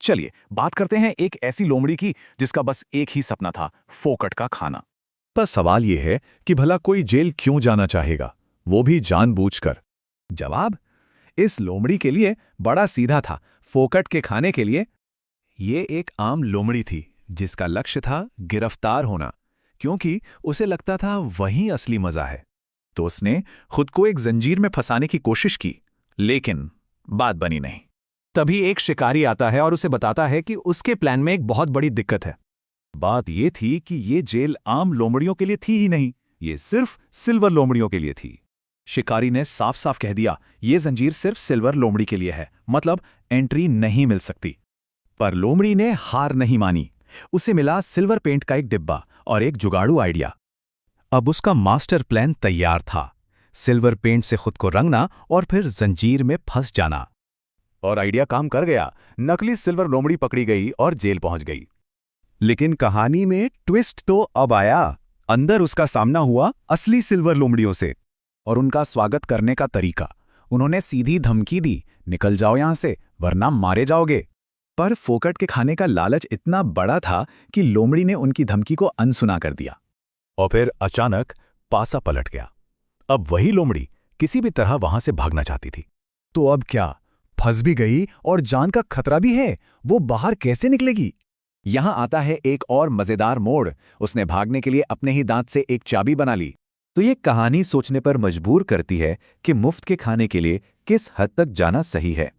चलिए बात करते हैं एक ऐसी लोमड़ी की जिसका बस एक ही सपना था, फोकट का खाना। पर सवाल यह है कि भला कोई जेल क्यों जाना चाहेगा, वो भी जानबूझकर। जवाब इस लोमड़ी के लिए बड़ा सीधा था, फोकट के खाने के लिए। ये एक आम लोमड़ी थी जिसका लक्ष्य था गिरफ्तार होना, क्योंकि उसे लगता था वही असली मजा है। तो उसने खुद को एक जंजीर में फंसाने की कोशिश की, लेकिन बात बनी नहीं। तभी एक शिकारी आता है और उसे बताता है कि उसके प्लान में एक बहुत बड़ी दिक्कत है। बात यह थी कि ये जेल आम लोमड़ियों के लिए थी ही नहीं, ये सिर्फ सिल्वर लोमड़ियों के लिए थी। शिकारी ने साफ साफ कह दिया, ये जंजीर सिर्फ सिल्वर लोमड़ी के लिए है, मतलब एंट्री नहीं मिल सकती। पर लोमड़ी ने हार नहीं मानी। उसे मिला सिल्वर पेंट का एक डिब्बा और एक जुगाड़ू आइडिया। अब उसका मास्टर प्लान तैयार था, सिल्वर पेंट से खुद को रंगना और फिर जंजीर में फंस जाना। और आइडिया काम कर गया। नकली सिल्वर लोमड़ी पकड़ी गई और जेल पहुंच गई। लेकिन कहानी में ट्विस्ट तो अब आया। अंदर उसका सामना हुआ असली सिल्वर लोमड़ियों से। और उनका स्वागत करने का तरीका, उन्होंने सीधी धमकी दी, निकल जाओ यहां से वरना मारे जाओगे। पर फोकट के खाने का लालच इतना बड़ा था कि लोमड़ी ने उनकी धमकी को अनसुना कर दिया। और फिर अचानक पासा पलट गया। अब वही लोमड़ी किसी भी तरह वहां से भागना चाहती थी। तो अब क्या, फंस भी गई और जान का खतरा भी है, वो बाहर कैसे निकलेगी? यहां आता है एक और मजेदार मोड़। उसने भागने के लिए अपने ही दांत से एक चाबी बना ली। तो ये कहानी सोचने पर मजबूर करती है कि मुफ्त के खाने के लिए किस हद तक जाना सही है।